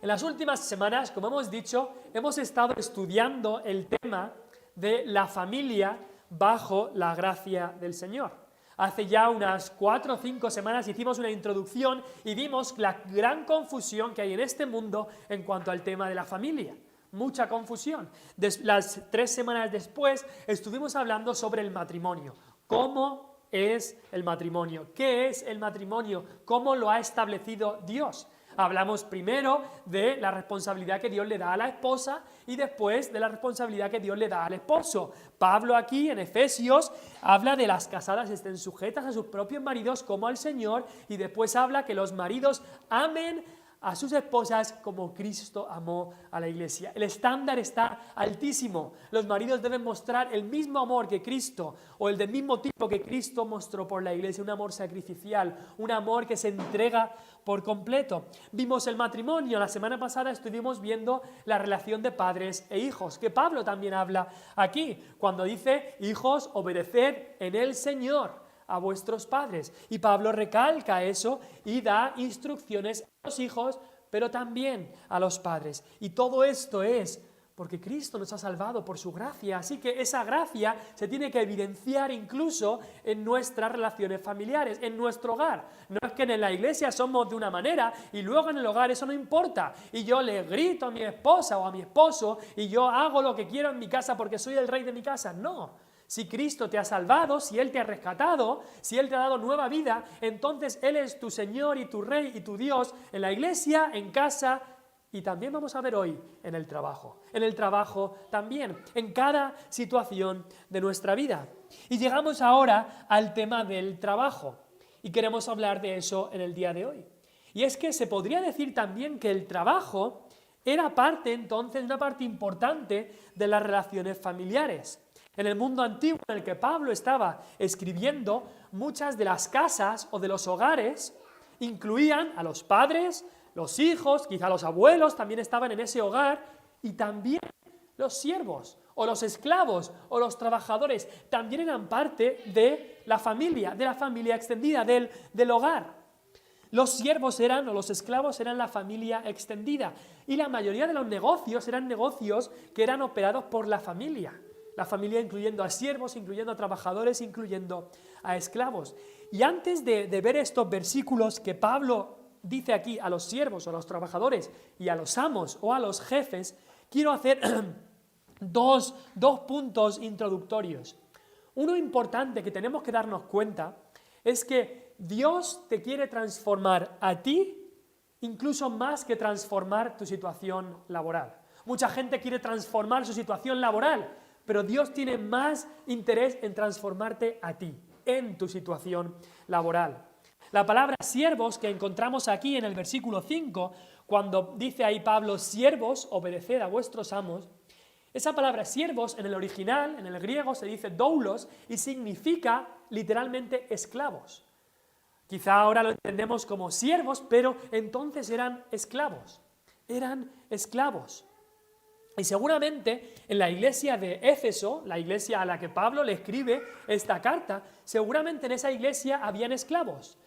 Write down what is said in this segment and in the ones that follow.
En las últimas semanas, como hemos dicho, hemos estado estudiando el tema de la familia bajo la gracia del Señor. Hace ya unas 4 o 5 semanas hicimos una introducción y vimos la gran confusión que hay en este mundo en cuanto al tema de la familia. Mucha confusión. Las 3 semanas después estuvimos hablando sobre el matrimonio. ¿Cómo es el matrimonio? ¿Qué es el matrimonio? ¿Cómo lo ha establecido Dios? Hablamos primero de la responsabilidad que Dios le da a la esposa y después de la responsabilidad que Dios le da al esposo. Pablo aquí en Efesios habla de las casadas estén sujetas a sus propios maridos como al Señor y después habla que los maridos amen a sus esposas como Cristo amó a la iglesia. El estándar está altísimo. Los maridos deben mostrar el mismo amor que Cristo o el del mismo tipo que Cristo mostró por la iglesia, un amor sacrificial, un amor que se entrega por completo. Vimos el matrimonio, la semana pasada estuvimos viendo la relación de padres e hijos, que Pablo también habla aquí, cuando dice, hijos, obedeced en el Señor a vuestros padres. Y Pablo recalca eso y da instrucciones a los hijos, pero también a los padres. Y todo esto es porque Cristo nos ha salvado por su gracia. Así que esa gracia se tiene que evidenciar incluso en nuestras relaciones familiares, en nuestro hogar. No es que en la iglesia somos de una manera y luego en el hogar eso no importa. Y yo le grito a mi esposa o a mi esposo y yo hago lo que quiero en mi casa porque soy el rey de mi casa. No. Si Cristo te ha salvado, si Él te ha rescatado, si Él te ha dado nueva vida, entonces Él es tu Señor y tu Rey y tu Dios en la iglesia, en casa y también vamos a ver hoy en el trabajo. En el trabajo también, en cada situación de nuestra vida. Y llegamos ahora al tema del trabajo y queremos hablar de eso en el día de hoy. Y es que se podría decir también que el trabajo era parte entonces, una parte importante de las relaciones familiares. En el mundo antiguo en el que Pablo estaba escribiendo, muchas de las casas o de los hogares incluían a los padres, los hijos, quizá los abuelos también estaban en ese hogar, y también los siervos, o los esclavos, o los trabajadores, también eran parte de la familia extendida, del hogar. Los siervos eran, o los esclavos eran la familia extendida, y la mayoría de los negocios eran negocios que eran operados por la familia incluyendo a siervos, incluyendo a trabajadores, incluyendo a esclavos. Y antes de ver estos versículos que Pablo dice aquí a los siervos o a los trabajadores y a los amos o a los jefes, quiero hacer dos puntos introductorios. Uno importante que tenemos que darnos cuenta es que Dios te quiere transformar a ti incluso más que transformar tu situación laboral. Mucha gente quiere transformar su situación laboral, pero Dios tiene más interés en transformarte a ti, en tu situación laboral. La palabra siervos que encontramos aquí en el versículo 5, cuando dice ahí Pablo, siervos, obedeced a vuestros amos, esa palabra siervos en el original, en el griego, se dice doulos y significa literalmente esclavos. Quizá ahora lo entendemos como siervos, pero entonces eran esclavos. Eran esclavos. Y seguramente en la iglesia de Éfeso, la iglesia a la que Pablo le escribe esta carta, seguramente en esa iglesia habían esclavos.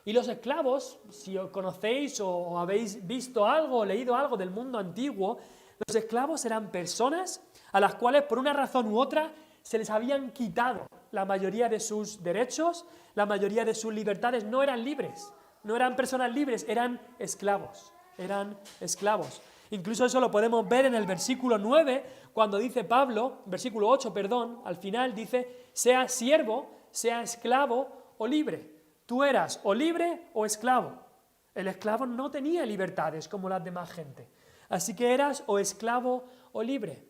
Y los esclavos, si os conocéis o habéis visto algo o leído algo del mundo antiguo, los esclavos eran personas a las cuales por una razón u otra se les habían quitado la mayoría de sus derechos, la mayoría de sus libertades, no eran libres, no eran personas libres, eran esclavos, Incluso eso lo podemos ver en el versículo 9, cuando dice Pablo, versículo 8, perdón, al final dice, sea siervo, sea esclavo o libre. Tú eras o libre o esclavo. El esclavo no tenía libertades como las demás gente. Así que eras o esclavo o libre.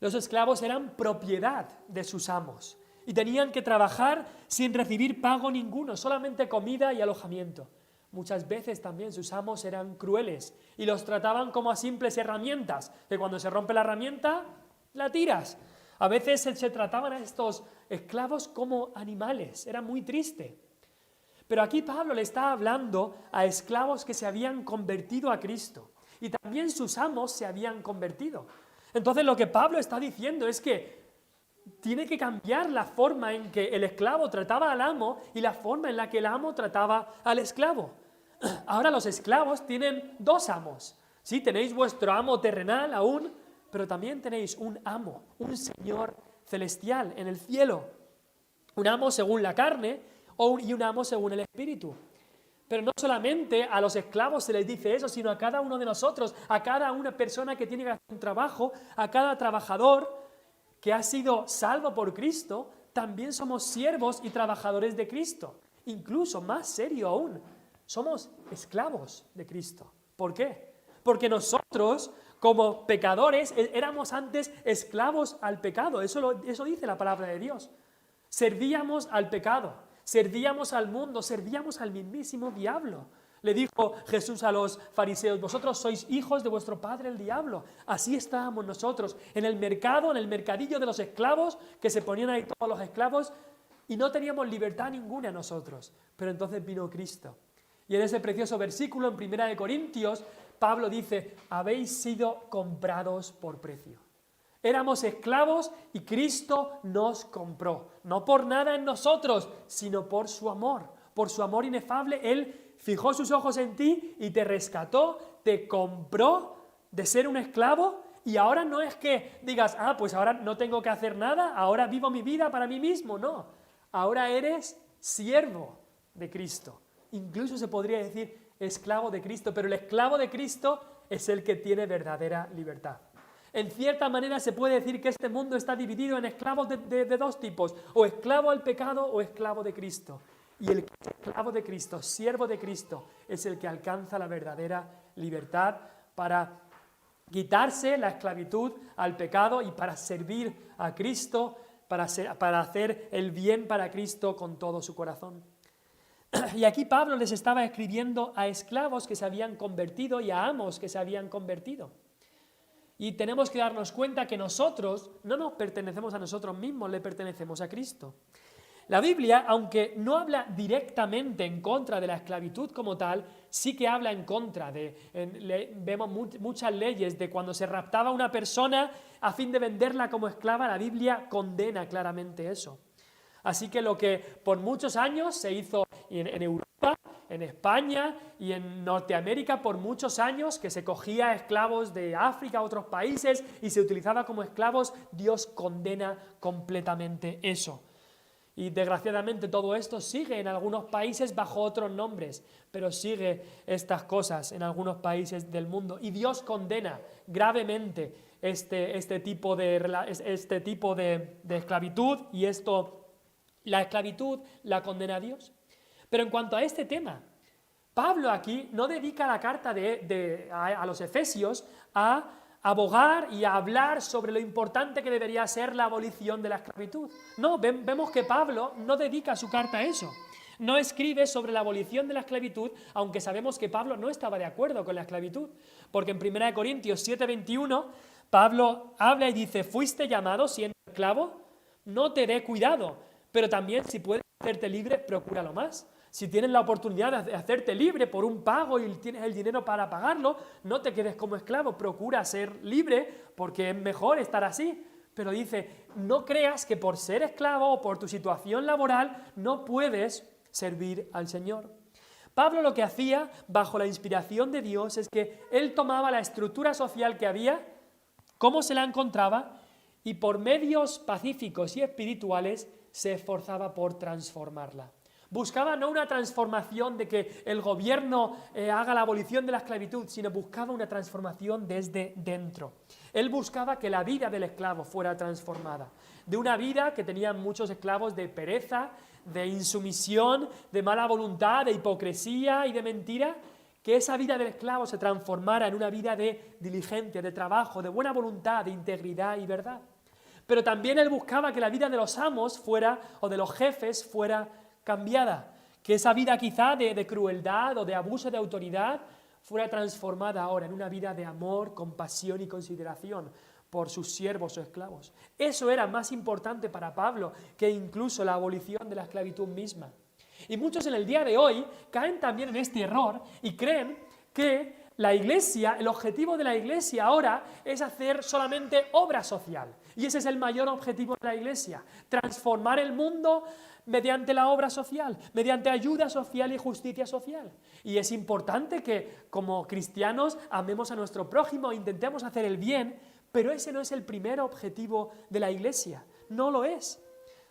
Los esclavos eran propiedad de sus amos y tenían que trabajar sin recibir pago ninguno, solamente comida y alojamiento. Muchas veces también sus amos eran crueles y los trataban como a simples herramientas, que cuando se rompe la herramienta, la tiras. A veces se trataban a estos esclavos como animales, era muy triste. Pero aquí Pablo le está hablando a esclavos que se habían convertido a Cristo y también sus amos se habían convertido. Entonces lo que Pablo está diciendo es que tiene que cambiar la forma en que el esclavo trataba al amo y la forma en la que el amo trataba al esclavo. Ahora los esclavos tienen 2 amos. Sí, tenéis vuestro amo terrenal aún, pero también tenéis un amo, un Señor celestial en el cielo. Un amo según la carne y un amo según el Espíritu. Pero no solamente a los esclavos se les dice eso, sino a cada uno de nosotros, a cada una persona que tiene que hacer un trabajo, a cada trabajador que ha sido salvo por Cristo, también somos siervos y trabajadores de Cristo. Incluso más serio aún, somos esclavos de Cristo. ¿Por qué? Porque nosotros, como pecadores, éramos antes esclavos al pecado. Eso dice la palabra de Dios. Servíamos al pecado, servíamos al mundo, servíamos al mismísimo diablo. Le dijo Jesús a los fariseos: vosotros sois hijos de vuestro padre el diablo. Así estábamos nosotros, en el mercado, en el mercadillo de los esclavos, que se ponían ahí todos los esclavos, y no teníamos libertad ninguna nosotros. Pero entonces vino Cristo. Y en ese precioso versículo, en 1 Corintios, Pablo dice: habéis sido comprados por precio. Éramos esclavos y Cristo nos compró. No por nada en nosotros, sino por su amor inefable. Él fijó sus ojos en ti y te rescató, te compró de ser un esclavo. Y ahora no es que digas: pues ahora no tengo que hacer nada, ahora vivo mi vida para mí mismo. No, ahora eres siervo de Cristo. Incluso se podría decir esclavo de Cristo, pero el esclavo de Cristo es el que tiene verdadera libertad. En cierta manera se puede decir que este mundo está dividido en esclavos de dos tipos: o esclavo al pecado o esclavo de Cristo. Y el esclavo de Cristo, siervo de Cristo, es el que alcanza la verdadera libertad para quitarse la esclavitud al pecado y para servir a Cristo, para hacer el bien para Cristo con todo su corazón. Y aquí Pablo les estaba escribiendo a esclavos que se habían convertido y a amos que se habían convertido. Y tenemos que darnos cuenta que nosotros no nos pertenecemos a nosotros mismos, le pertenecemos a Cristo. La Biblia, aunque no habla directamente en contra de la esclavitud como tal, sí que habla en contra vemos muchas leyes de cuando se raptaba a una persona a fin de venderla como esclava. La Biblia condena claramente eso. Así que lo que por muchos años se hizo en Europa, en España y en Norteamérica, por muchos años, que se cogía esclavos de África a otros países y se utilizaba como esclavos, Dios condena completamente eso. Y desgraciadamente todo esto sigue en algunos países bajo otros nombres, pero sigue estas cosas en algunos países del mundo. Y Dios condena gravemente este tipo de esclavitud, y la esclavitud la condena a Dios. Pero en cuanto a este tema, Pablo aquí no dedica la carta a los Efesios a abogar y a hablar sobre lo importante que debería ser la abolición de la esclavitud. No, vemos que Pablo no dedica su carta a eso. No escribe sobre la abolición de la esclavitud, aunque sabemos que Pablo no estaba de acuerdo con la esclavitud. Porque en 1 Corintios 7:21, Pablo habla y dice: fuiste llamado siendo esclavo, no te dé cuidado, pero también si puedes hacerte libre, procúralo más. Si tienes la oportunidad de hacerte libre por un pago y tienes el dinero para pagarlo, no te quedes como esclavo, procura ser libre porque es mejor estar así. Pero dice: no creas que por ser esclavo o por tu situación laboral no puedes servir al Señor. Pablo lo que hacía bajo la inspiración de Dios es que él tomaba la estructura social que había, cómo se la encontraba, y por medios pacíficos y espirituales se esforzaba por transformarla. Buscaba no una transformación de que el gobierno haga la abolición de la esclavitud, sino buscaba una transformación desde dentro. Él buscaba que la vida del esclavo fuera transformada. De una vida que tenían muchos esclavos de pereza, de insumisión, de mala voluntad, de hipocresía y de mentira, que esa vida del esclavo se transformara en una vida de diligencia, de trabajo, de buena voluntad, de integridad y verdad. Pero también él buscaba que la vida de los amos fuera, o de los jefes, fuera cambiada, que esa vida quizá de crueldad o de abuso de autoridad fuera transformada ahora en una vida de amor, compasión y consideración por sus siervos o esclavos. Eso era más importante para Pablo que incluso la abolición de la esclavitud misma. Y muchos en el día de hoy caen también en este error y creen que la Iglesia, el objetivo de la Iglesia ahora es hacer solamente obra social. Y ese es el mayor objetivo de la Iglesia, transformar el mundo mediante la obra social, mediante ayuda social y justicia social. Y es importante que como cristianos amemos a nuestro prójimo, intentemos hacer el bien, pero ese no es el primer objetivo de la Iglesia, no lo es.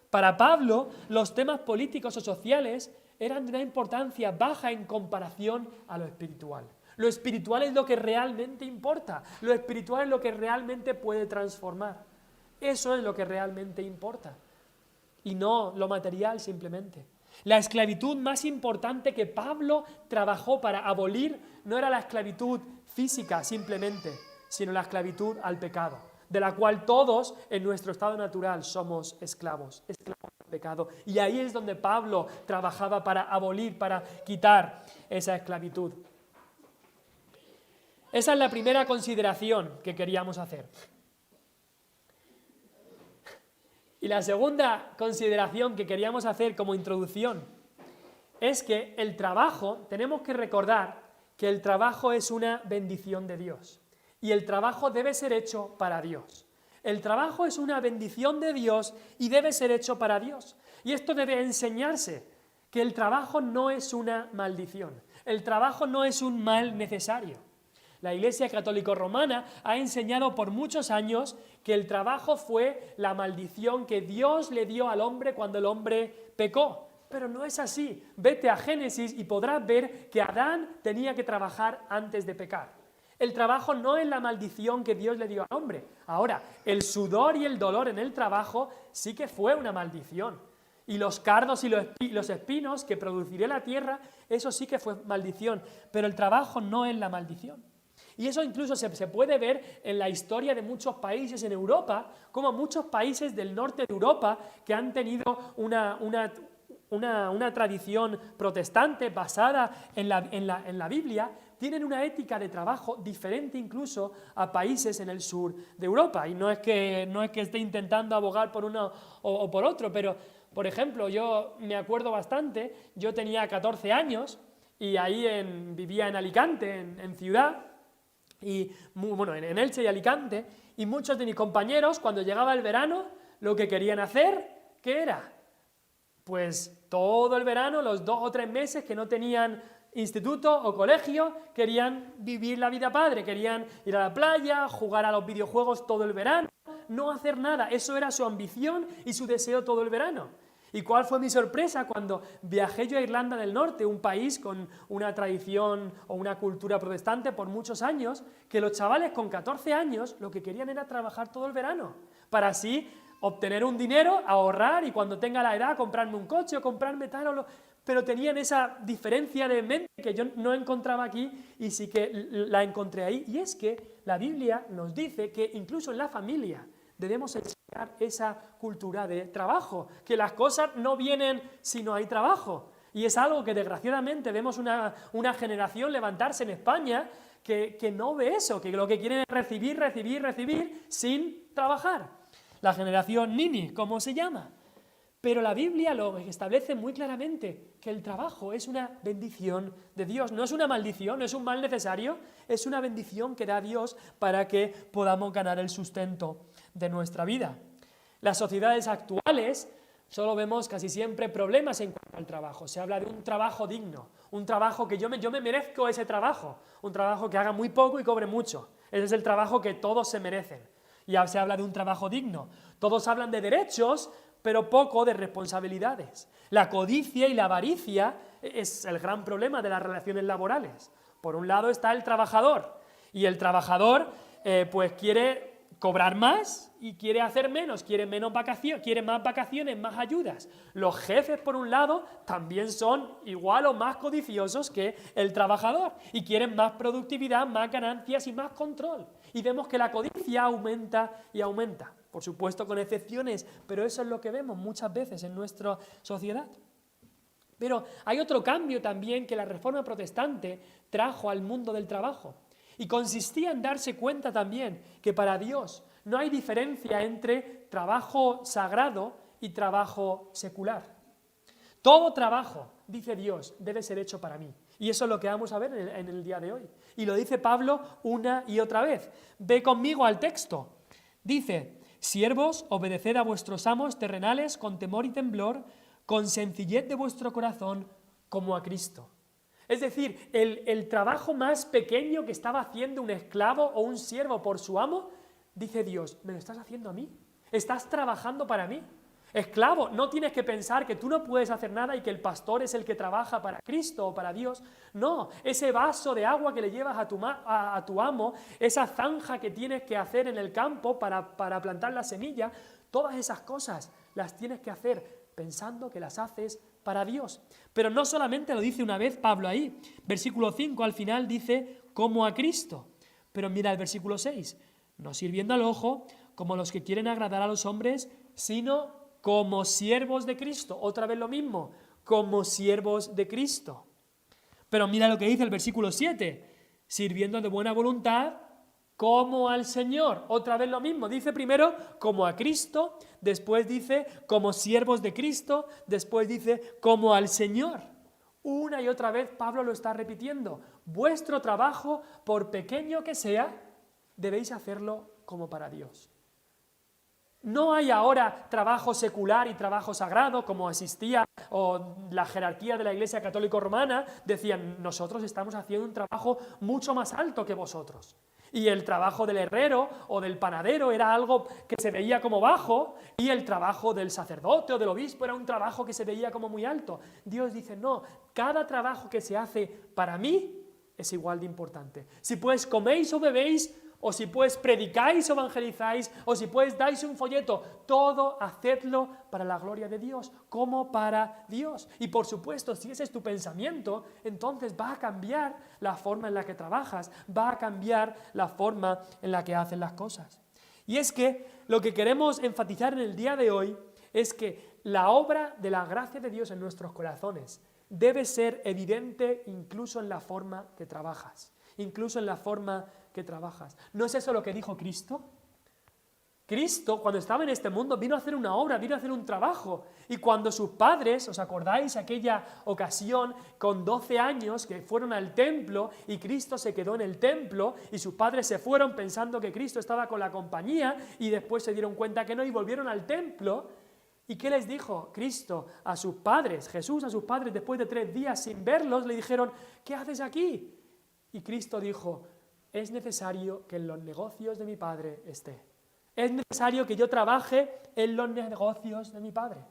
Para Pablo, los temas políticos o sociales eran de una importancia baja en comparación a lo espiritual. Lo espiritual es lo que realmente importa, lo espiritual es lo que realmente puede transformar. Eso es lo que realmente importa, y no lo material simplemente. La esclavitud más importante que Pablo trabajó para abolir no era la esclavitud física simplemente, sino la esclavitud al pecado, de la cual todos en nuestro estado natural somos esclavos del pecado. Y ahí es donde Pablo trabajaba para abolir, para quitar esa esclavitud. Esa es la primera consideración que queríamos hacer. Y la segunda consideración que queríamos hacer como introducción es que el trabajo, tenemos que recordar que el trabajo es una bendición de Dios y el trabajo debe ser hecho para Dios. El trabajo es una bendición de Dios y debe ser hecho para Dios. Y esto debe enseñarse, que el trabajo no es una maldición, el trabajo no es un mal necesario. La Iglesia Católica Romana ha enseñado por muchos años que el trabajo fue la maldición que Dios le dio al hombre cuando el hombre pecó. Pero no es así. Vete a Génesis y podrás ver que Adán tenía que trabajar antes de pecar. El trabajo no es la maldición que Dios le dio al hombre. Ahora, el sudor y el dolor en el trabajo sí que fue una maldición. Y los cardos y los espinos que produciría la tierra, eso sí que fue maldición. Pero el trabajo no es la maldición. Y eso incluso se puede ver en la historia de muchos países en Europa, como muchos países del norte de Europa que han tenido una tradición protestante basada en la Biblia, tienen una ética de trabajo diferente incluso a países en el sur de Europa. Y no es que esté intentando abogar por uno o por otro, pero, por ejemplo, yo me acuerdo bastante, yo tenía 14 años y ahí vivía en Alicante, en ciudad, y en Elche y Alicante, y muchos de mis compañeros, cuando llegaba el verano, lo que querían hacer, ¿qué era? Pues todo el verano, los 2 o 3 meses que no tenían instituto o colegio, querían vivir la vida padre, querían ir a la playa, jugar a los videojuegos todo el verano, no hacer nada. Eso era su ambición y su deseo todo el verano. ¿Y cuál fue mi sorpresa cuando viajé yo a Irlanda del Norte, un país con una tradición o una cultura protestante por muchos años, que los chavales con 14 años lo que querían era trabajar todo el verano, para así obtener un dinero, ahorrar y cuando tenga la edad comprarme un coche o comprarme tal o lo... Pero tenían esa diferencia de mente que yo no encontraba aquí y sí que la encontré ahí. Y es que la Biblia nos dice que incluso en la familia debemos enseñar esa cultura de trabajo, que las cosas no vienen si no hay trabajo. Y es algo que desgraciadamente vemos una generación levantarse en España que no ve eso, que lo que quieren es recibir sin trabajar. La generación Nini, ¿cómo se llama? Pero la Biblia lo establece muy claramente, que el trabajo es una bendición de Dios, no es una maldición, no es un mal necesario, es una bendición que da Dios para que podamos ganar el sustento de nuestra vida. Las sociedades actuales solo vemos casi siempre problemas en cuanto al trabajo. Se habla de un trabajo digno, un trabajo que yo me merezco ese trabajo, un trabajo que haga muy poco y cobre mucho. Ese es el trabajo que todos se merecen. Y se habla de un trabajo digno. Todos hablan de derechos, pero poco de responsabilidades. La codicia y la avaricia es el gran problema de las relaciones laborales. Por un lado está el trabajador, y el trabajador pues quiere cobrar más y quiere hacer menos, quiere menos vacaciones, quiere más vacaciones, más ayudas. Los jefes, por un lado, también son igual o más codiciosos que el trabajador y quieren más productividad, más ganancias y más control. Y vemos que la codicia aumenta y aumenta. Por supuesto con excepciones, pero eso es lo que vemos muchas veces en nuestra sociedad. Pero hay otro cambio también que la Reforma Protestante trajo al mundo del trabajo. Y consistía en darse cuenta también que para Dios no hay diferencia entre trabajo sagrado y trabajo secular. Todo trabajo, dice Dios, debe ser hecho para mí. Y eso es lo que vamos a ver en el día de hoy. Y lo dice Pablo una y otra vez. Ve conmigo al texto. Dice, siervos, obedeced a vuestros amos terrenales con temor y temblor, con sencillez de vuestro corazón, como a Cristo. Es decir, el trabajo más pequeño que estaba haciendo un esclavo o un siervo por su amo, dice Dios, ¿me lo estás haciendo a mí? ¿Estás trabajando para mí? Esclavo, no tienes que pensar que tú no puedes hacer nada y que el pastor es el que trabaja para Cristo o para Dios. No, ese vaso de agua que le llevas a tu amo, esa zanja que tienes que hacer en el campo para plantar la semilla, todas esas cosas las tienes que hacer pensando que las haces para Dios. Pero no solamente lo dice una vez Pablo ahí. Versículo 5 al final dice, como a Cristo. Pero mira el versículo 6, no sirviendo al ojo como los que quieren agradar a los hombres, sino como siervos de Cristo. Otra vez lo mismo, como siervos de Cristo. Pero mira lo que dice el versículo 7, sirviendo de buena voluntad como al Señor. Otra vez lo mismo, dice primero como a Cristo, después dice como siervos de Cristo, después dice como al Señor. Una y otra vez Pablo lo está repitiendo. Vuestro trabajo, por pequeño que sea, debéis hacerlo como para Dios. No hay ahora trabajo secular y trabajo sagrado, como existía, o la jerarquía de la Iglesia Católica Romana, decían, nosotros estamos haciendo un trabajo mucho más alto que vosotros. Y el trabajo del herrero o del panadero era algo que se veía como bajo, y el trabajo del sacerdote o del obispo era un trabajo que se veía como muy alto. Dios dice, no, cada trabajo que se hace para mí es igual de importante. Si pues coméis o bebéis, o si pues predicáis o evangelizáis, o si pues dais un folleto, todo hacedlo para la gloria de Dios, como para Dios. Y por supuesto, si ese es tu pensamiento, entonces va a cambiar la forma en la que trabajas, va a cambiar la forma en la que haces las cosas. Y es que lo que queremos enfatizar en el día de hoy es que la obra de la gracia de Dios en nuestros corazones debe ser evidente incluso en la forma que trabajas, incluso en la forma que trabajas. ¿No es eso lo que dijo Cristo? Cristo, cuando estaba en este mundo, vino a hacer una obra, vino a hacer un trabajo. Y cuando sus padres, ¿os acordáis aquella ocasión con 12 años que fueron al templo y Cristo se quedó en el templo y sus padres se fueron pensando que Cristo estaba con la compañía y después se dieron cuenta que no y volvieron al templo? ¿Y qué les dijo Cristo a sus padres? Jesús a sus padres, después de 3 días sin verlos, le dijeron, ¿qué haces aquí? Y Cristo dijo, es necesario que en los negocios de mi Padre esté. Es necesario que yo trabaje en los negocios de mi Padre.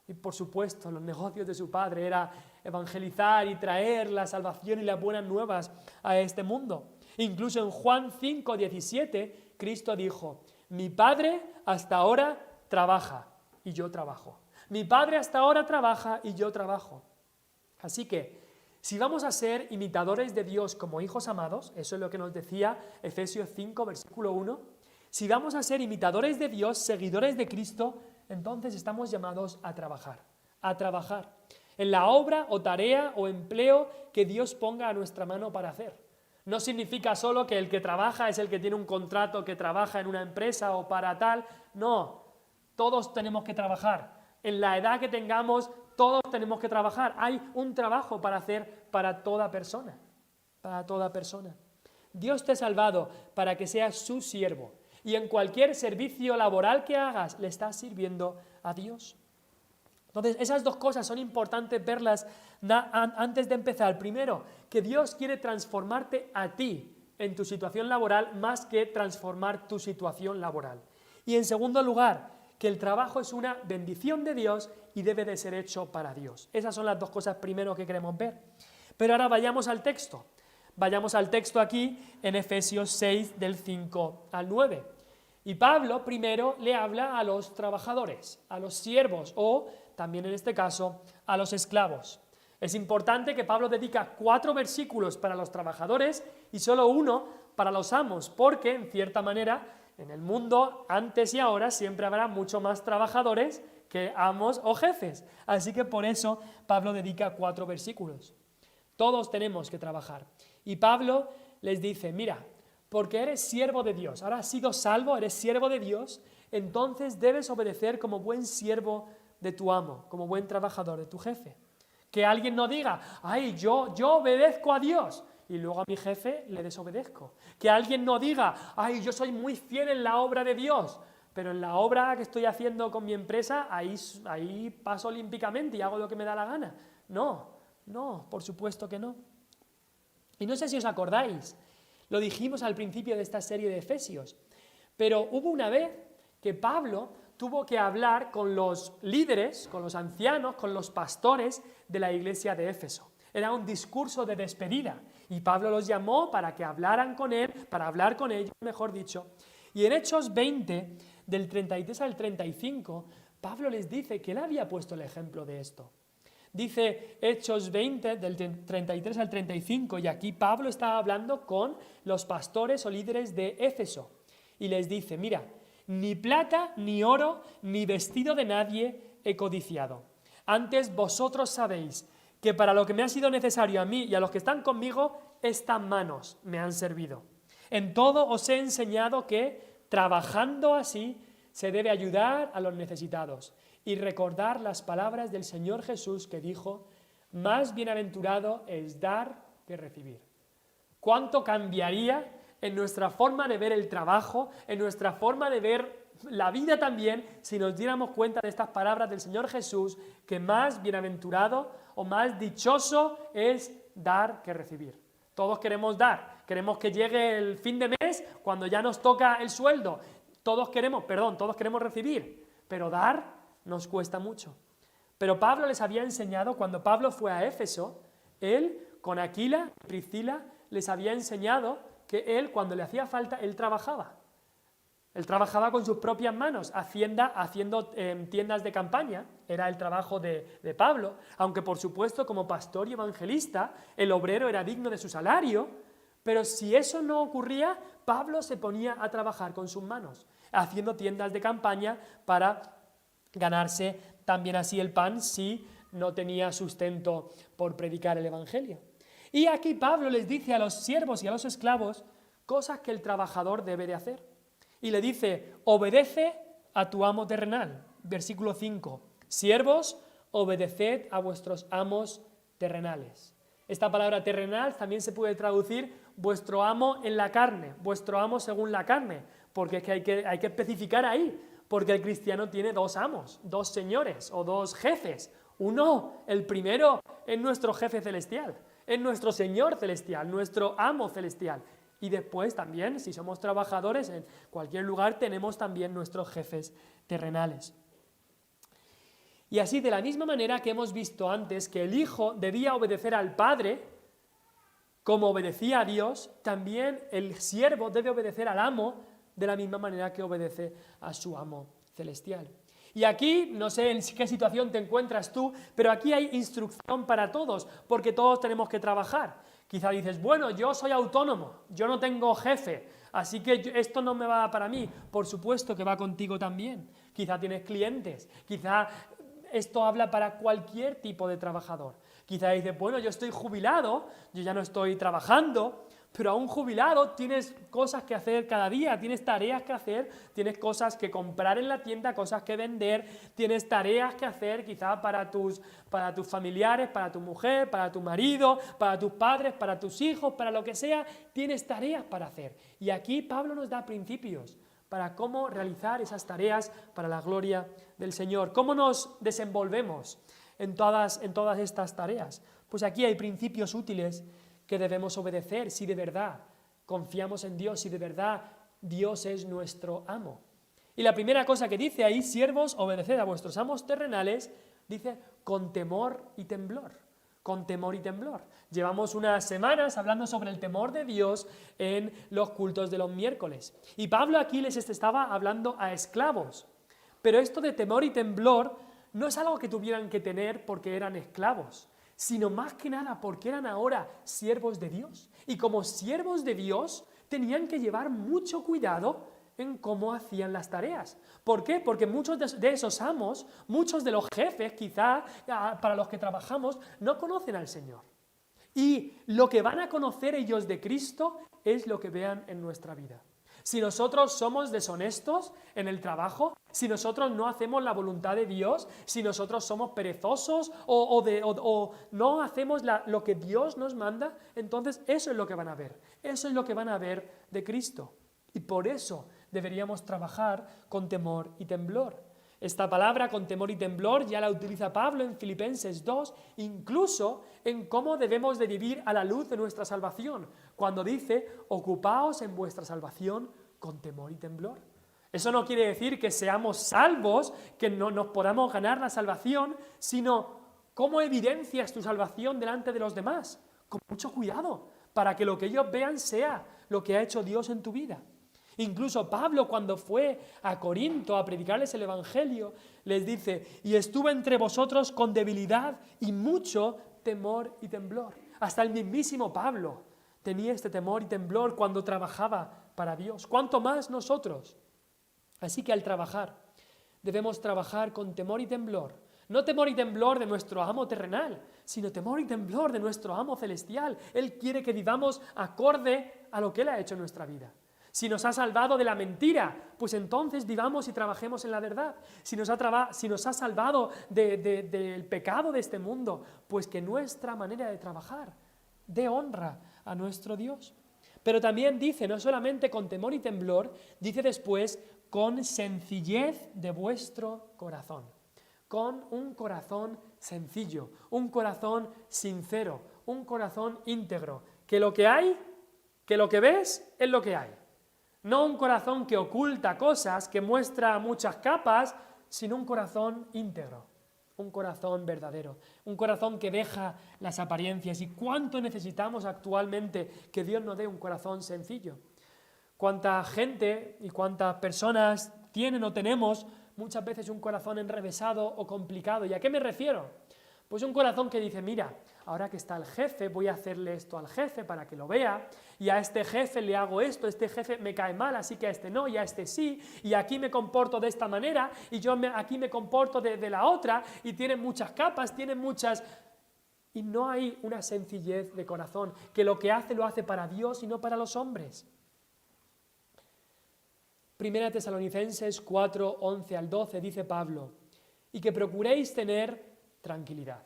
Y por supuesto, los negocios de su Padre era evangelizar y traer la salvación y las buenas nuevas a este mundo. Incluso en Juan 5:17, Cristo dijo, mi Padre hasta ahora trabaja y yo trabajo. Mi Padre hasta ahora trabaja y yo trabajo. Así que, si vamos a ser imitadores de Dios como hijos amados, eso es lo que nos decía Efesios 5, versículo 1, si vamos a ser imitadores de Dios, seguidores de Cristo, entonces estamos llamados a trabajar en la obra o tarea o empleo que Dios ponga a nuestra mano para hacer. No significa solo que el que trabaja es el que tiene un contrato, que trabaja en una empresa o para tal, no, todos tenemos que trabajar. En la edad que tengamos, todos tenemos que trabajar. Hay un trabajo para hacer para toda persona. Para toda persona. Dios te ha salvado para que seas su siervo. Y en cualquier servicio laboral que hagas, le estás sirviendo a Dios. Entonces, esas dos cosas son importantes verlas antes de empezar. Primero, que Dios quiere transformarte a ti en tu situación laboral más que transformar tu situación laboral. Y en segundo lugar, que el trabajo es una bendición de Dios y debe de ser hecho para Dios. Esas son las dos cosas primero que queremos ver. Pero ahora vayamos al texto. Vayamos al texto aquí en Efesios 6 del 5 al 9. Y Pablo primero le habla a los trabajadores, a los siervos o también en este caso a los esclavos. Es importante que Pablo dedica 4 versículos para los trabajadores y solo 1 para los amos, porque en cierta manera en el mundo, antes y ahora, siempre habrá mucho más trabajadores que amos o jefes. Así que por eso Pablo dedica 4 versículos. Todos tenemos que trabajar. Y Pablo les dice, mira, porque eres siervo de Dios, ahora has sido salvo, eres siervo de Dios, entonces debes obedecer como buen siervo de tu amo, como buen trabajador de tu jefe. Que alguien no diga, ay, yo obedezco a Dios y luego a mi jefe le desobedezco. Que alguien no diga, ay, yo soy muy fiel en la obra de Dios, pero en la obra que estoy haciendo con mi empresa, ahí paso olímpicamente y hago lo que me da la gana. No, por supuesto que no. Y no sé si os acordáis, lo dijimos al principio de esta serie de Efesios, pero hubo una vez que Pablo tuvo que hablar con los líderes, con los ancianos, con los pastores de la iglesia de Éfeso. Era un discurso de despedida y Pablo los llamó para que hablaran con él, para hablar con ellos, mejor dicho. Y en Hechos 20, del 33 al 35, Pablo les dice que él había puesto el ejemplo de esto. Dice Hechos 20, del 33 al 35, y aquí Pablo estaba hablando con los pastores o líderes de Éfeso. Y les dice, mira, ni plata, ni oro, ni vestido de nadie he codiciado. Antes vosotros sabéis que para lo que me ha sido necesario a mí y a los que están conmigo, estas manos me han servido. En todo os he enseñado que, trabajando así, se debe ayudar a los necesitados y recordar las palabras del Señor Jesús que dijo, más bienaventurado es dar que recibir. ¿Cuánto cambiaría en nuestra forma de ver el trabajo, en nuestra forma de ver la vida también, si nos diéramos cuenta de estas palabras del Señor Jesús, que más bienaventurado o más dichoso es dar que recibir? Todos queremos dar, queremos que llegue el fin de mes cuando ya nos toca el sueldo. Todos queremos recibir, pero dar nos cuesta mucho. Pero Pablo les había enseñado, cuando Pablo fue a Éfeso, él con Aquila y Priscila les había enseñado que él, cuando le hacía falta, él trabajaba. Él trabajaba con sus propias manos, haciendo tiendas de campaña, era el trabajo de Pablo, aunque por supuesto como pastor y evangelista el obrero era digno de su salario, pero si eso no ocurría, Pablo se ponía a trabajar con sus manos, haciendo tiendas de campaña para ganarse también así el pan si no tenía sustento por predicar el evangelio. Y aquí Pablo les dice a los siervos y a los esclavos cosas que el trabajador debe de hacer. Y le dice, obedece a tu amo terrenal. Versículo 5, siervos, obedeced a vuestros amos terrenales. Esta palabra terrenal también se puede traducir vuestro amo en la carne, vuestro amo según la carne, porque es que hay que especificar ahí, porque el cristiano tiene dos amos, dos señores o dos jefes. Uno, el primero, es nuestro jefe celestial, es nuestro Señor celestial, nuestro amo celestial. Y después también, si somos trabajadores en cualquier lugar, tenemos también nuestros jefes terrenales. Y así, de la misma manera que hemos visto antes que el Hijo debía obedecer al Padre, como obedecía a Dios, también el siervo debe obedecer al amo de la misma manera que obedece a su amo celestial. Y aquí, no sé en qué situación te encuentras tú, pero aquí hay instrucción para todos, porque todos tenemos que trabajar. Quizá dices, bueno, yo soy autónomo, yo no tengo jefe, así que esto no me va para mí. Por supuesto que va contigo también. Quizá tienes clientes, quizá esto habla para cualquier tipo de trabajador. Quizá dices, bueno, yo estoy jubilado, yo ya no estoy trabajando, pero aún jubilado tienes cosas que hacer cada día, tienes tareas que hacer, tienes cosas que comprar en la tienda, cosas que vender, tienes tareas que hacer quizá para tus familiares, para tu mujer, para tu marido, para tus padres, para tus hijos, para lo que sea, tienes tareas para hacer. Y aquí Pablo nos da principios para cómo realizar esas tareas para la gloria del Señor. ¿Cómo nos desenvolvemos en todas estas tareas? Pues aquí hay principios útiles que debemos obedecer si de verdad confiamos en Dios, si de verdad Dios es nuestro amo. Y la primera cosa que dice ahí, siervos, obedeced a vuestros amos terrenales, dice con temor y temblor. Con temor y temblor. Llevamos unas semanas hablando sobre el temor de Dios en los cultos de los miércoles. Y Pablo aquí les estaba hablando a esclavos. Pero esto de temor y temblor no es algo que tuvieran que tener porque eran esclavos, sino más que nada porque eran ahora siervos de Dios. Y como siervos de Dios, tenían que llevar mucho cuidado en cómo hacían las tareas. ¿Por qué? Porque muchos de esos amos, muchos de los jefes, quizá para los que trabajamos, no conocen al Señor. Y lo que van a conocer ellos de Cristo es lo que vean en nuestra vida. Si nosotros somos deshonestos en el trabajo, si nosotros no hacemos la voluntad de Dios, si nosotros somos perezosos o no hacemos lo que Dios nos manda, entonces eso es lo que van a ver. Eso es lo que van a ver de Cristo. Y por eso deberíamos trabajar con temor y temblor. Esta palabra con temor y temblor ya la utiliza Pablo en Filipenses 2, incluso en cómo debemos de vivir a la luz de nuestra salvación, cuando dice, ocupaos en vuestra salvación con temor y temblor. Eso no quiere decir que seamos salvos, que no nos podamos ganar la salvación, sino cómo evidencias tu salvación delante de los demás, con mucho cuidado, para que lo que ellos vean sea lo que ha hecho Dios en tu vida. Incluso Pablo, cuando fue a Corinto a predicarles el Evangelio, les dice, y estuve entre vosotros con debilidad y mucho temor y temblor. Hasta el mismísimo Pablo tenía este temor y temblor cuando trabajaba para Dios. ¿Cuánto más nosotros? Así que al trabajar, debemos trabajar con temor y temblor. No temor y temblor de nuestro amo terrenal, sino temor y temblor de nuestro amo celestial. Él quiere que vivamos acorde a lo que Él ha hecho en nuestra vida. Si nos ha salvado de la mentira, pues entonces vivamos y trabajemos en la verdad. Si nos ha salvado del pecado de este mundo, pues que nuestra manera de trabajar dé honra a nuestro Dios. Pero también dice, no solamente con temor y temblor, dice después, con sencillez de vuestro corazón. Con un corazón sencillo, un corazón sincero, un corazón íntegro. Que lo que hay, que lo que ves es lo que hay. No un corazón que oculta cosas, que muestra muchas capas, sino un corazón íntegro, un corazón verdadero, un corazón que deja las apariencias. ¿Y cuánto necesitamos actualmente que Dios nos dé un corazón sencillo? ¿Cuánta gente y cuántas personas tienen o tenemos muchas veces un corazón enrevesado o complicado? ¿Y a qué me refiero? Pues un corazón que dice, mira, ahora que está el jefe, voy a hacerle esto al jefe para que lo vea, y a este jefe le hago esto, este jefe me cae mal, así que a este no, y a este sí, y aquí me comporto de esta manera, y aquí me comporto de la otra, y tienen muchas capas, tienen muchas... Y no hay una sencillez de corazón, que lo que hace lo hace para Dios y no para los hombres. Primera Tesalonicenses 4, 11 al 12 dice Pablo, y que procuréis tener tranquilidad.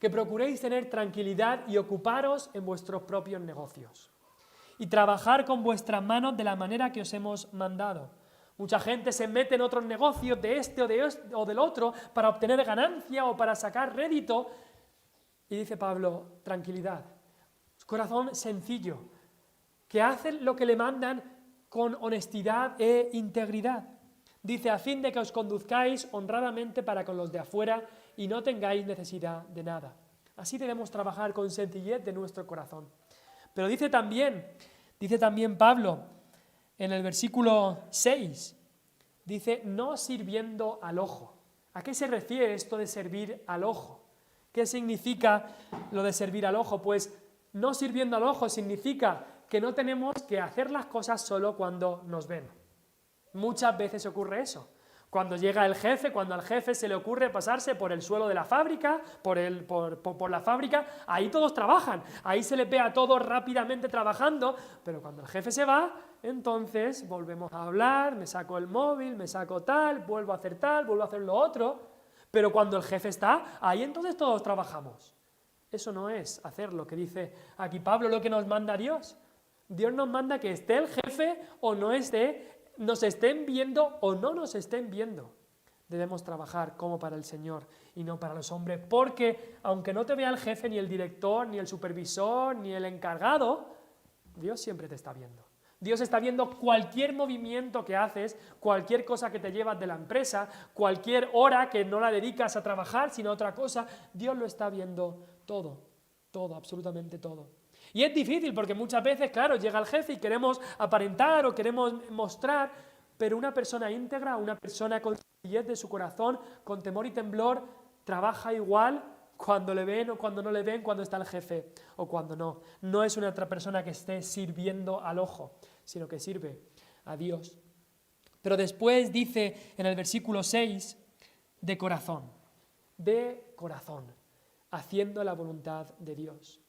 Que procuréis tener tranquilidad y ocuparos en vuestros propios negocios. Y trabajar con vuestras manos de la manera que os hemos mandado. Mucha gente se mete en otros negocios de este o del otro para obtener ganancia o para sacar rédito. Y dice Pablo, tranquilidad. Corazón sencillo, que hacen lo que le mandan con honestidad e integridad. Dice, a fin de que os conduzcáis honradamente para con los de afuera y no tengáis necesidad de nada. Así debemos trabajar con sencillez de nuestro corazón. Pero dice también Pablo en el versículo 6, dice, no sirviendo al ojo. ¿A qué se refiere esto de servir al ojo? ¿Qué significa lo de servir al ojo? Pues no sirviendo al ojo significa que no tenemos que hacer las cosas solo cuando nos ven. Muchas veces ocurre eso. Cuando llega el jefe, cuando al jefe se le ocurre pasarse por el suelo de la fábrica, por la fábrica, ahí todos trabajan, ahí se les ve a todos rápidamente trabajando, pero cuando el jefe se va, entonces volvemos a hablar, me saco el móvil, me saco tal, vuelvo a hacer lo otro, pero cuando el jefe está, ahí entonces todos trabajamos. Eso no es hacer lo que dice aquí Pablo, lo que nos manda Dios. Dios nos manda que esté el jefe o no esté, nos estén viendo o no nos estén viendo. Debemos trabajar como para el Señor y no para los hombres, porque aunque no te vea el jefe, ni el director, ni el supervisor, ni el encargado, Dios siempre te está viendo. Dios está viendo cualquier movimiento que haces, cualquier cosa que te llevas de la empresa, cualquier hora que no la dedicas a trabajar, sino a otra cosa, Dios lo está viendo todo, absolutamente todo. Y es difícil porque muchas veces, claro, llega el jefe y queremos aparentar o queremos mostrar, pero una persona íntegra, una persona con sencillez de su corazón, con temor y temblor, trabaja igual cuando le ven o cuando no le ven, cuando está el jefe o cuando no. No es una otra persona que esté sirviendo al ojo, sino que sirve a Dios. Pero después dice en el versículo 6, de corazón, haciendo la voluntad de Dios.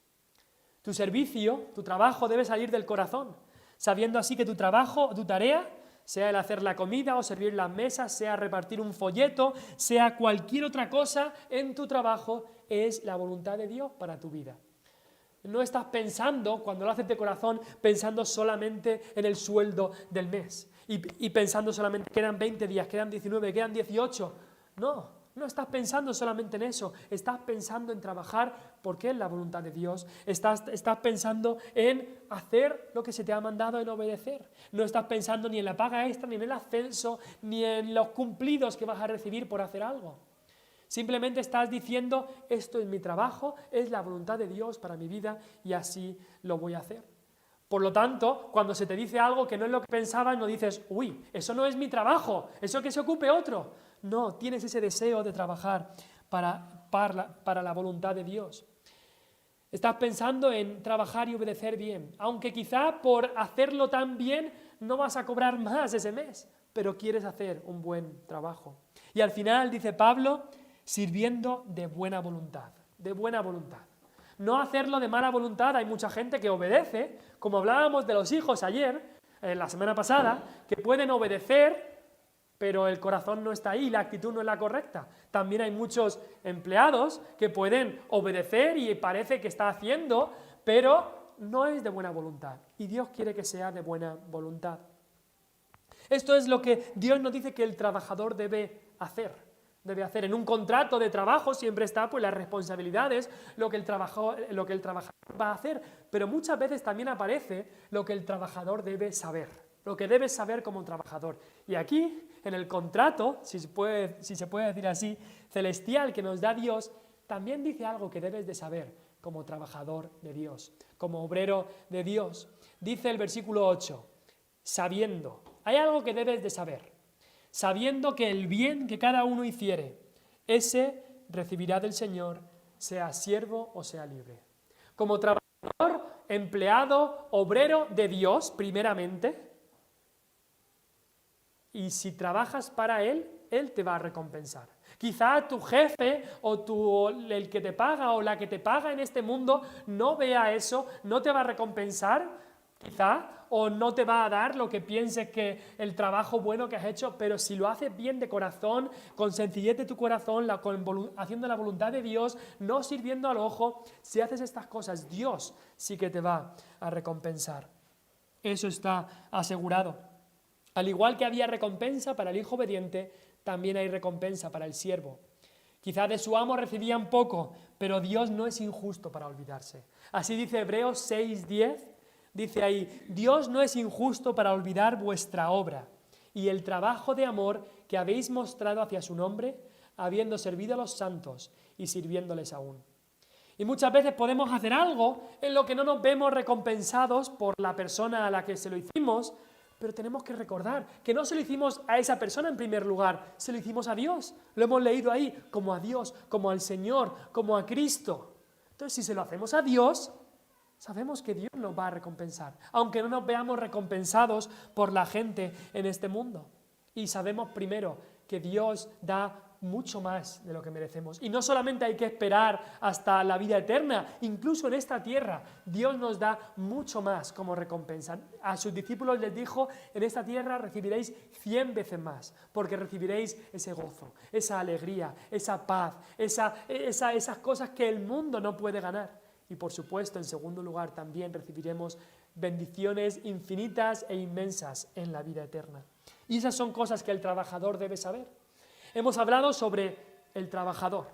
Tu servicio, tu trabajo debe salir del corazón. sabiendo así que tu trabajo, tu tarea, sea el hacer la comida o servir las mesas, sea repartir un folleto, sea cualquier otra cosa en tu trabajo, es la voluntad de Dios para tu vida. No estás pensando, cuando lo haces de corazón, pensando solamente en el sueldo del mes y pensando solamente, quedan 20 días, quedan 19, quedan 18. No estás pensando solamente en eso, estás pensando en trabajar porque es la voluntad de Dios, estás pensando en hacer lo que se te ha mandado, en obedecer. No estás pensando ni en la paga extra, ni en el ascenso, ni en los cumplidos que vas a recibir por hacer algo. Simplemente estás diciendo, esto es mi trabajo, es la voluntad de Dios para mi vida y así lo voy a hacer. Por lo tanto, cuando se te dice algo que no es lo que pensabas, no dices, uy, eso no es mi trabajo, eso que se ocupe otro. No, tienes ese deseo de trabajar para la voluntad de Dios. Estás pensando en trabajar y obedecer bien, aunque quizá por hacerlo tan bien no vas a cobrar más ese mes, pero quieres hacer un buen trabajo. Y al final, dice Pablo, sirviendo de buena voluntad, de buena voluntad. No hacerlo de mala voluntad. Hay mucha gente que obedece, como hablábamos de los hijos ayer, la semana pasada, que pueden obedecer, pero el corazón no está ahí, la actitud no es la correcta. También hay muchos empleados que pueden obedecer y parece que está haciendo, pero no es de buena voluntad. Y Dios quiere que sea de buena voluntad. Esto es lo que Dios nos dice que el trabajador debe hacer. En un contrato de trabajo siempre está pues las responsabilidades, lo que el trabajador va a hacer, pero muchas veces también aparece lo que el trabajador debe saber, lo que debes saber como trabajador. Y aquí, en el contrato, si se puede decir así, celestial que nos da Dios, también dice algo que debes de saber como trabajador de Dios, como obrero de Dios. Dice el versículo 8, sabiendo, hay algo que debes de saber. Sabiendo que el bien que cada uno hiciere, ese recibirá del Señor, sea siervo o sea libre. Como trabajador, empleado, obrero de Dios, primeramente, y si trabajas para Él, Él te va a recompensar. Quizá tu jefe o el que te paga o la que te paga en este mundo no vea eso, no te va a recompensar, quizá, o no te va a dar lo que pienses que el trabajo bueno que has hecho, pero si lo haces bien de corazón, con sencillez de tu corazón, haciendo la voluntad de Dios, no sirviendo al ojo, si haces estas cosas, Dios sí que te va a recompensar. Eso está asegurado. Al igual que había recompensa para el hijo obediente, también hay recompensa para el siervo. Quizá de su amo recibían poco, pero Dios no es injusto para olvidarse. Así dice Hebreos 6:10. Dice ahí, Dios no es injusto para olvidar vuestra obra y el trabajo de amor que habéis mostrado hacia su nombre, habiendo servido a los santos y sirviéndoles aún. Y muchas veces podemos hacer algo en lo que no nos vemos recompensados por la persona a la que se lo hicimos, pero tenemos que recordar que no se lo hicimos a esa persona en primer lugar, se lo hicimos a Dios. Lo hemos leído ahí, como a Dios, como al Señor, como a Cristo. Entonces, si se lo hacemos a Dios, sabemos que Dios nos va a recompensar, aunque no nos veamos recompensados por la gente en este mundo. Y sabemos primero que Dios da mucho más de lo que merecemos. Y no solamente hay que esperar hasta la vida eterna, incluso en esta tierra, Dios nos da mucho más como recompensa. A sus discípulos les dijo, en esta tierra recibiréis 100 veces más, porque recibiréis ese gozo, esa alegría, esa paz, esas cosas que el mundo no puede ganar. Y por supuesto, en segundo lugar, también recibiremos bendiciones infinitas e inmensas en la vida eterna. Y esas son cosas que el trabajador debe saber. Hemos hablado sobre el trabajador,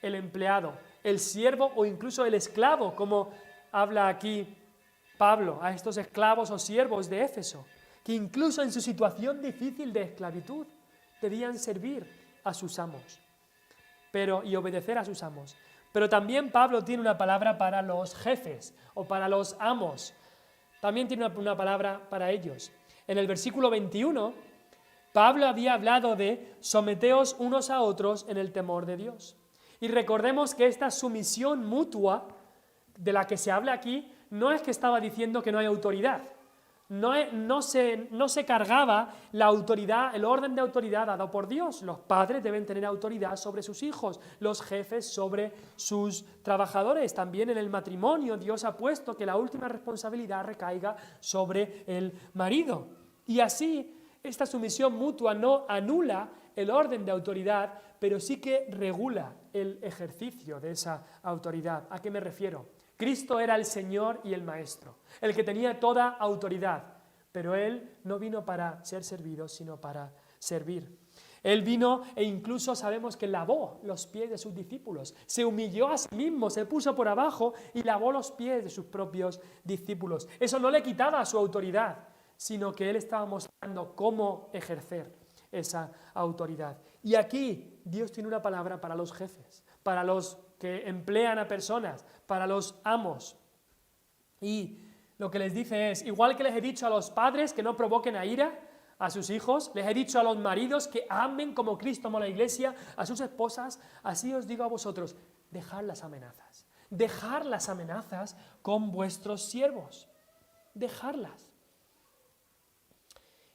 el empleado, el siervo o incluso el esclavo, como habla aquí Pablo a estos esclavos o siervos de Éfeso, que incluso en su situación difícil de esclavitud debían servir a sus amos y obedecer a sus amos. Pero también Pablo tiene una palabra para los jefes o para los amos. También tiene una palabra para ellos. En el versículo 21, Pablo había hablado de someteos unos a otros en el temor de Dios. Y recordemos que esta sumisión mutua de la que se habla aquí no es que estaba diciendo que no hay autoridad. no se cargaba la autoridad, el orden de autoridad dado por Dios. Los padres deben tener autoridad sobre sus hijos, los jefes sobre sus trabajadores. También en el matrimonio Dios ha puesto que la última responsabilidad recaiga sobre el marido. Y así, esta sumisión mutua no anula el orden de autoridad, pero sí que regula el ejercicio de esa autoridad. ¿A qué me refiero? Cristo era el Señor y el Maestro, el que tenía toda autoridad, pero Él no vino para ser servido, sino para servir. Él vino e incluso sabemos que lavó los pies de sus discípulos, se humilló a sí mismo, se puso por abajo y lavó los pies de sus propios discípulos. Eso no le quitaba su autoridad, sino que Él estaba mostrando cómo ejercer esa autoridad. Y aquí Dios tiene una palabra para los jefes, para los que emplean a personas, para los amos. Y lo que les dice es, igual que les he dicho a los padres que no provoquen a ira a sus hijos, les he dicho a los maridos que amen como Cristo amó a la iglesia, a sus esposas, así os digo a vosotros, dejad las amenazas con vuestros siervos, dejadlas.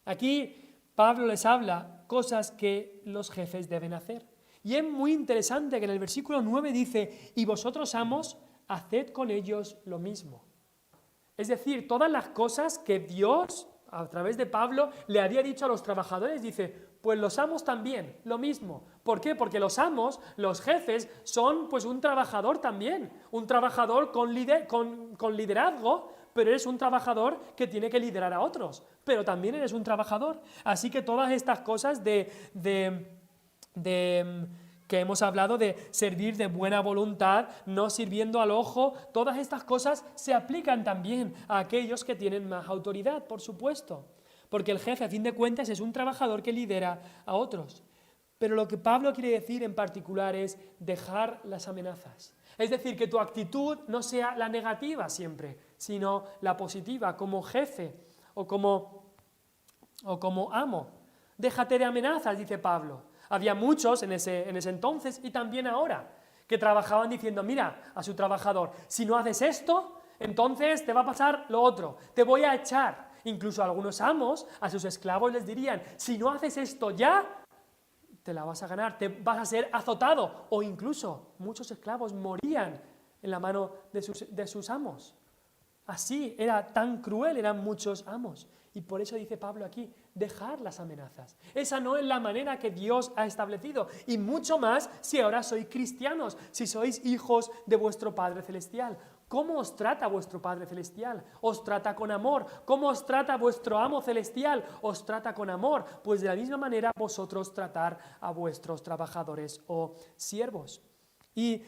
Aquí Pablo les habla cosas que los jefes deben hacer. Y es muy interesante que en el versículo 9 dice, y vosotros amos, haced con ellos lo mismo. Es decir, todas las cosas que Dios, a través de Pablo, le había dicho a los trabajadores, dice, pues los amos también, lo mismo. ¿Por qué? Porque los amos, los jefes, son pues un trabajador también, un trabajador con liderazgo, pero eres un trabajador que tiene que liderar a otros, pero también eres un trabajador. Así que todas estas cosas que hemos hablado de servir de buena voluntad, no sirviendo al ojo, todas estas cosas se aplican también a aquellos que tienen más autoridad, por supuesto, porque el jefe, a fin de cuentas, es un trabajador que lidera a otros. Pero lo que Pablo quiere decir en particular es dejar las amenazas. Es decir, que tu actitud no sea la negativa siempre, sino la positiva, como jefe o como amo. Déjate de amenazas, dice Pablo. Había muchos en ese entonces y también ahora que trabajaban diciendo, mira, a su trabajador, si no haces esto, entonces te va a pasar lo otro, te voy a echar. Incluso algunos amos a sus esclavos les dirían, si no haces esto ya, te la vas a ganar, te vas a ser azotado. O incluso muchos esclavos morían en la mano de sus amos. Así, era tan cruel, eran muchos amos. Y por eso dice Pablo aquí, dejar las amenazas. Esa no es la manera que Dios ha establecido. Y mucho más si ahora sois cristianos, si sois hijos de vuestro Padre Celestial. ¿Cómo os trata vuestro Padre Celestial? ¿Os trata con amor? ¿Cómo os trata vuestro amo celestial? ¿Os trata con amor? Pues de la misma manera vosotros tratar a vuestros trabajadores o siervos. Y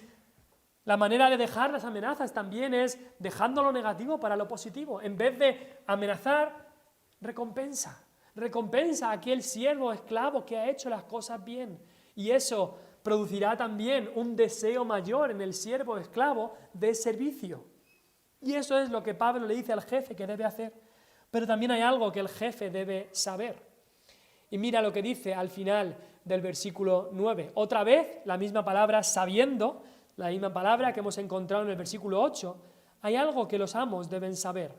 la manera de dejar las amenazas también es dejando lo negativo para lo positivo. En vez de amenazar, recompensa a aquel siervo o esclavo que ha hecho las cosas bien. Y eso producirá también un deseo mayor en el siervo o esclavo de servicio. Y eso es lo que Pablo le dice al jefe que debe hacer. Pero también hay algo que el jefe debe saber. Y mira lo que dice al final del versículo 9. Otra vez, la misma palabra sabiendo, la misma palabra que hemos encontrado en el versículo 8. Hay algo que los amos deben saber.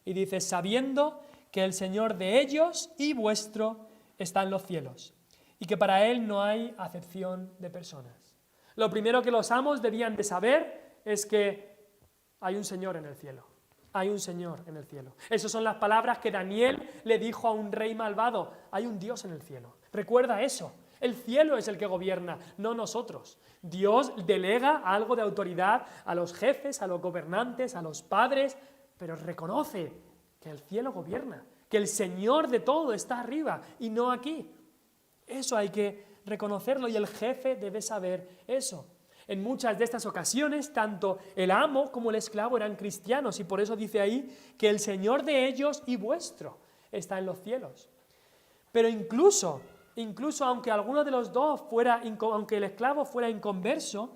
Y dice, sabiendo que el Señor de ellos y vuestro está en los cielos, y que para Él no hay acepción de personas. Lo primero que los amos debían de saber es que hay un Señor en el cielo. Hay un Señor en el cielo. Esas son las palabras que Daniel le dijo a un rey malvado. Hay un Dios en el cielo. Recuerda eso. El cielo es el que gobierna, no nosotros. Dios delega algo de autoridad a los jefes, a los gobernantes, a los padres, pero reconoce que el cielo gobierna, que el Señor de todo está arriba y no aquí. Eso hay que reconocerlo y el jefe debe saber eso. En muchas de estas ocasiones, tanto el amo como el esclavo eran cristianos y por eso dice ahí que el Señor de ellos y vuestro está en los cielos. Pero incluso aunque alguno de los dos aunque el esclavo fuera inconverso,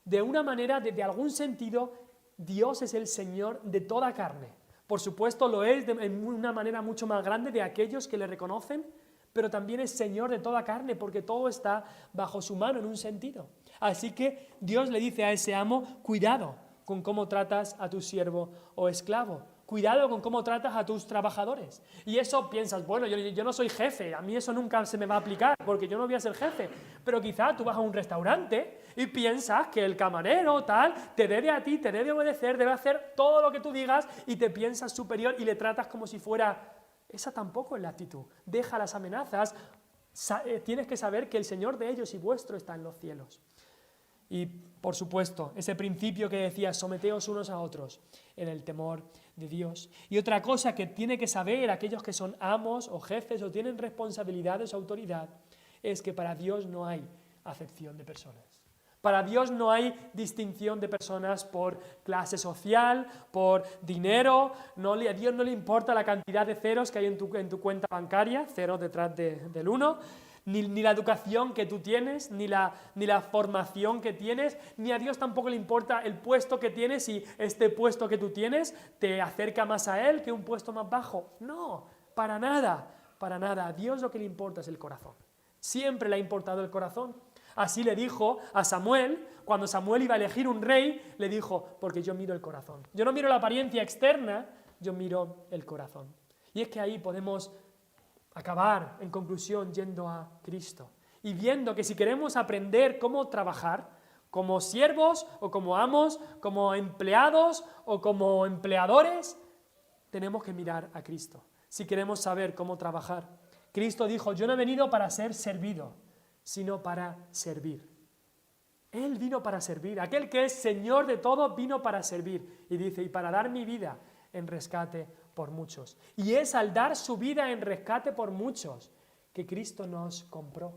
de una manera, de algún sentido, Dios es el Señor de toda carne. Por supuesto lo es en una manera mucho más grande de aquellos que le reconocen, pero también es Señor de toda carne porque todo está bajo su mano en un sentido. Así que Dios le dice a ese amo, cuidado con cómo tratas a tu siervo o esclavo. Cuidado con cómo tratas a tus trabajadores. Y eso piensas, bueno, yo no soy jefe, a mí eso nunca se me va a aplicar porque yo no voy a ser jefe. Pero quizá tú vas a un restaurante y piensas que el camarero tal te debe a ti, te debe obedecer, debe hacer todo lo que tú digas y te piensas superior y le tratas como si fuera... Esa tampoco es la actitud. Deja las amenazas, tienes que saber que el Señor de ellos y vuestro está en los cielos. Y, por supuesto, ese principio que decía, someteos unos a otros en el temor de Dios. Y otra cosa que tiene que saber aquellos que son amos o jefes o tienen responsabilidades o autoridad, es que para Dios no hay acepción de personas. Para Dios no hay distinción de personas por clase social, por dinero. A Dios no le importa la cantidad de ceros que hay en tu cuenta bancaria, ceros detrás del 1, ni la educación que tú tienes, ni la formación que tienes, ni a Dios tampoco le importa el puesto que tienes y este puesto que tú tienes te acerca más a Él que un puesto más bajo. No, para nada, para nada. A Dios lo que le importa es el corazón. Siempre le ha importado el corazón. Así le dijo a Samuel, cuando Samuel iba a elegir un rey, le dijo, porque yo miro el corazón. Yo no miro la apariencia externa, yo miro el corazón. Y es que ahí podemos acabar, en conclusión, yendo a Cristo y viendo que si queremos aprender cómo trabajar, como siervos o como amos, como empleados o como empleadores, tenemos que mirar a Cristo. Si queremos saber cómo trabajar, Cristo dijo, yo no he venido para ser servido, sino para servir. Él vino para servir. Aquel que es Señor de todo vino para servir. Y dice, y para dar mi vida en rescate por muchos. Y es al dar su vida en rescate por muchos que Cristo nos compró.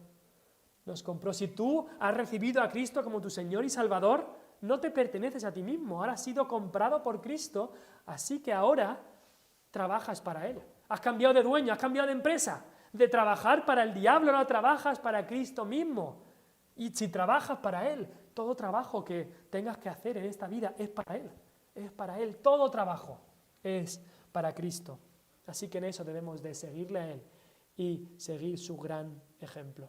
Nos compró. Si tú has recibido a Cristo como tu Señor y Salvador, no te perteneces a ti mismo. Ahora has sido comprado por Cristo, así que ahora trabajas para Él. Has cambiado de dueño, has cambiado de empresa. De trabajar para el diablo, ahora trabajas para Cristo mismo. Y si trabajas para Él, todo trabajo que tengas que hacer en esta vida es para Él. Es para Él. Todo trabajo es para Cristo. Así que en eso debemos de seguirle a Él y seguir su gran ejemplo.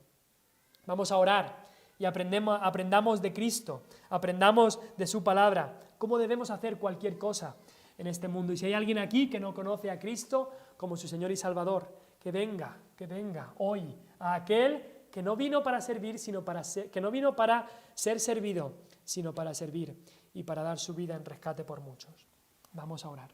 Vamos a orar y aprendamos de Cristo, aprendamos de su palabra, cómo debemos hacer cualquier cosa en este mundo. Y si hay alguien aquí que no conoce a Cristo como su Señor y Salvador, que venga hoy a aquel que no vino para servir, que no vino para ser servido, sino para servir y para dar su vida en rescate por muchos. Vamos a orar.